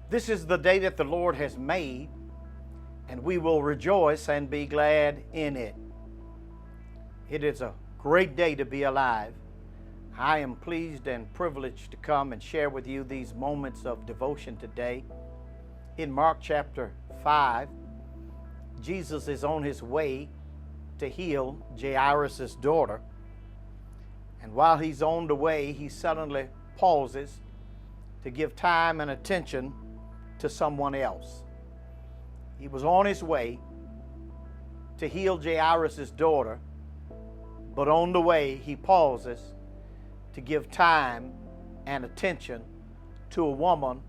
This is the day that the Lord has made, and we will rejoice and be glad in it. It is a great day to be alive. I am pleased and privileged to come and share with you these moments of devotion today. In Mark chapter 5, Jesus is on his way to heal Jairus' daughter. And while he's on the way, he suddenly pauses to give time and attention to someone else. He was on his way to heal Jairus' daughter, but on the way he pauses to give time and attention to a woman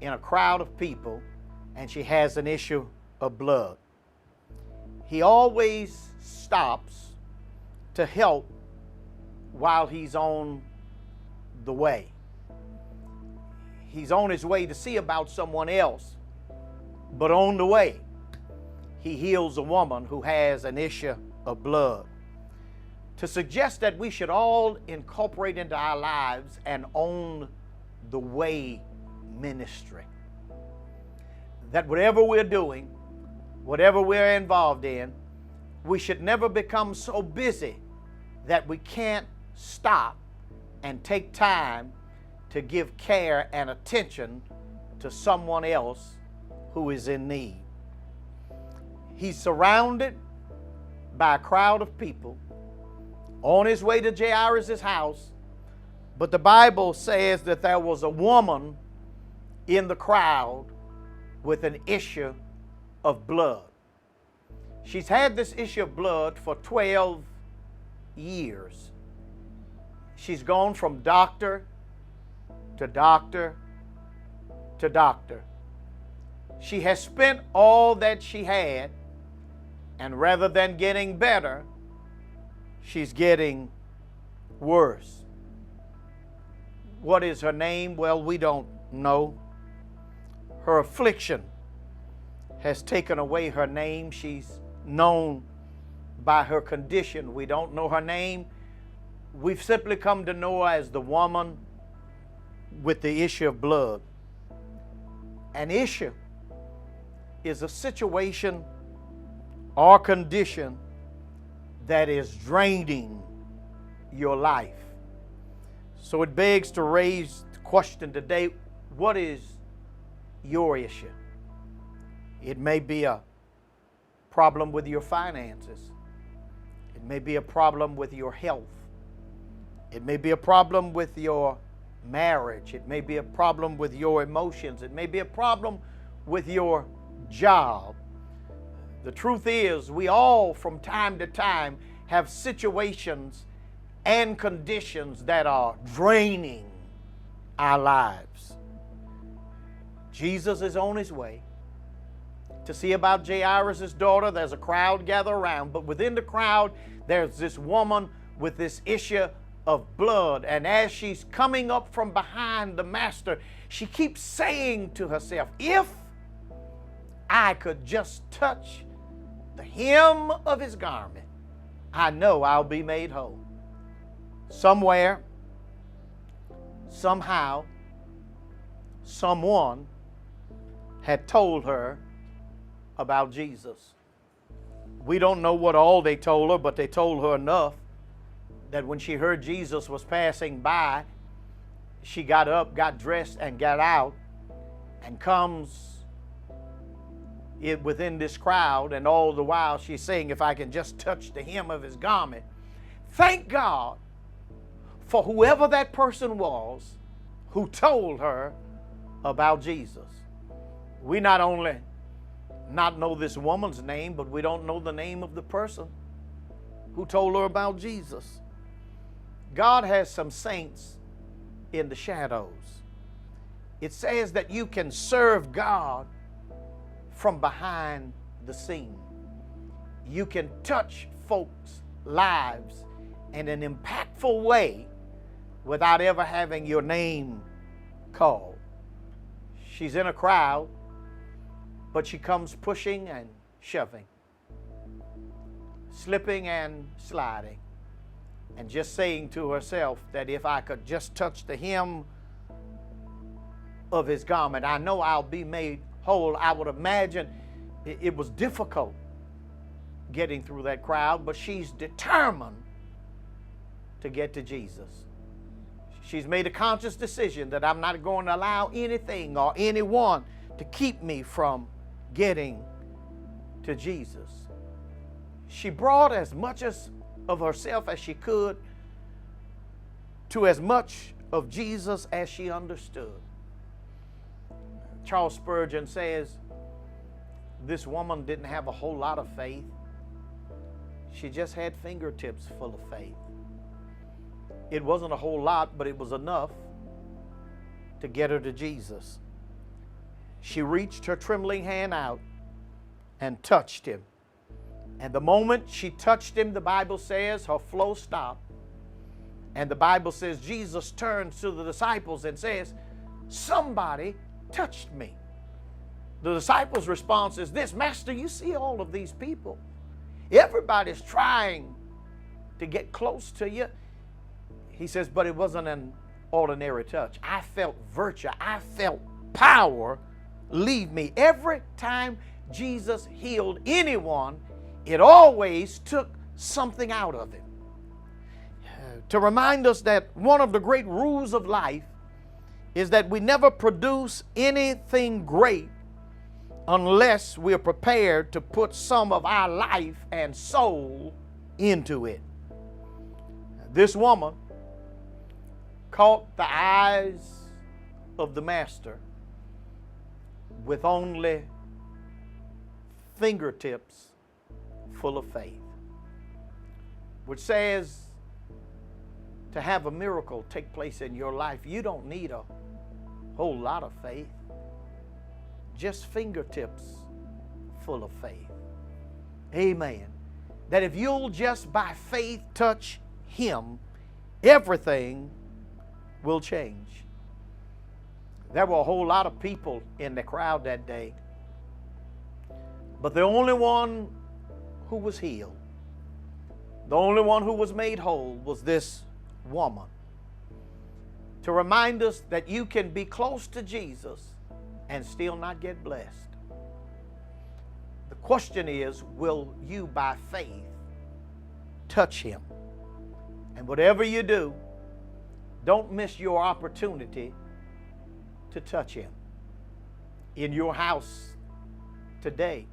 in a crowd of people, and she has an issue of blood. He always stops to help while he's on the way. He's on his way to see about someone else, but on the way, he heals a woman who has an issue of blood. To suggest that we should all incorporate into our lives an on the way ministry. That whatever we're doing, whatever we're involved in, we should never become so busy that we can't stop and take time to give care and attention to someone else who is in need. He's surrounded by a crowd of people on his way to Jairus' house, but the Bible says that there was a woman in the crowd with an issue of blood. She's had this issue of blood for 12 years. She's gone from doctor to doctor to doctor. She has spent all that she had, and rather than getting better, she's getting worse. What is her name? Well, we don't know. Her affliction has taken away her name. She's known by her condition. We don't know her name. We've simply come to know her as the woman with the issue of blood. An issue is a situation or condition that is draining your life. So it begs to raise the question today, what is your issue? It may be a problem with your finances. It may be a problem with your health. It may be a problem with your marriage. It may be a problem with your emotions. It may be a problem with your job. The truth is, we all from time to time have situations and conditions that are draining our lives. Jesus is on his way to see about Jairus' daughter. There's a crowd gathered around, but within the crowd, there's this woman with this issue of blood. And as she's coming up from behind the master, she keeps saying to herself, if I could just touch the hem of his garment, I know I'll be made whole. Somewhere, somehow, someone had told her about Jesus. We don't know what all they told her, but they told her enough that when she heard Jesus was passing by, she got up, got dressed, and got out, and comes within this crowd, and all the while she's saying, if I can just touch the hem of his garment. Thank God for whoever that person was who told her about Jesus. We not only not know this woman's name, but we don't know the name of the person who told her about Jesus. God has some saints in the shadows. It says that you can serve God from behind the scene. You can touch folks' lives in an impactful way without ever having your name called. She's in a crowd, but she comes pushing and shoving, slipping and sliding, and just saying to herself that if I could just touch the hem of his garment. I know I'll be made whole. I would imagine it was difficult getting through that crowd, but she's determined to get to Jesus. She's made a conscious decision that I'm not going to allow anything or anyone to keep me from getting to Jesus. She brought as much of herself as she could to as much of Jesus as she understood. Charles Spurgeon says this woman didn't have a whole lot of faith. She just had fingertips full of faith. It wasn't a whole lot, but it was enough to get her to Jesus. She reached her trembling hand out and touched him. And the moment she touched him, the Bible says her flow stopped. And the Bible says Jesus turns to the disciples and says, "Somebody touched me." The disciples' response is this: "Master, you see all of these people. Everybody's trying to get close to you." He says, "But it wasn't an ordinary touch. I felt virtue. I felt power leave me." Every time Jesus healed anyone, it always took something out of him. To remind us that one of the great rules of life is that we never produce anything great unless we're prepared to put some of our life and soul into it. This woman caught the eyes of the Master with only fingertips full of faith, which says to have a miracle take place in your life, you don't need a whole lot of faith, just fingertips full of faith. Amen. That if you'll just by faith touch him, everything will change. There were a whole lot of people in the crowd that day, but the only one who was healed, the only one who was made whole was this woman. To remind us that you can be close to Jesus and still not get blessed. The question is, will you by faith touch him? And whatever you do, don't miss your opportunity to touch him. In your house today,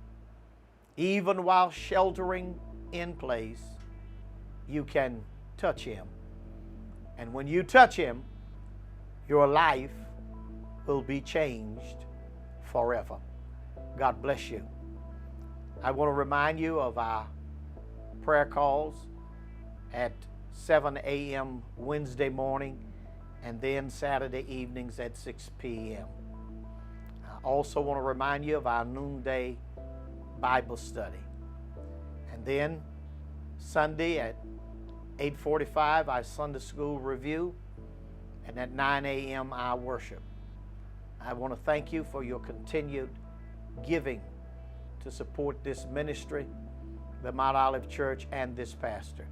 even while sheltering in place, you can touch him. And when you touch him, your life will be changed forever. God bless you. I want to remind you of our prayer calls at 7 a.m. Wednesday morning and then Saturday evenings at 6 p.m. I also want to remind you of our noonday Bible study. And then Sunday at 8:45, our Sunday school review, and at 9 a.m., our worship. I want to thank you for your continued giving to support this ministry, the Mount Olive Church, and this pastor.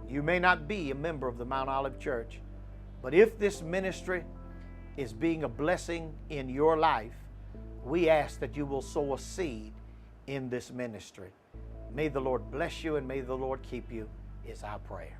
You may not be a member of the Mount Olive Church, but if this ministry is being a blessing in your life, we ask that you will sow a seed in this ministry. May the Lord bless you and may the Lord keep you, is our prayer.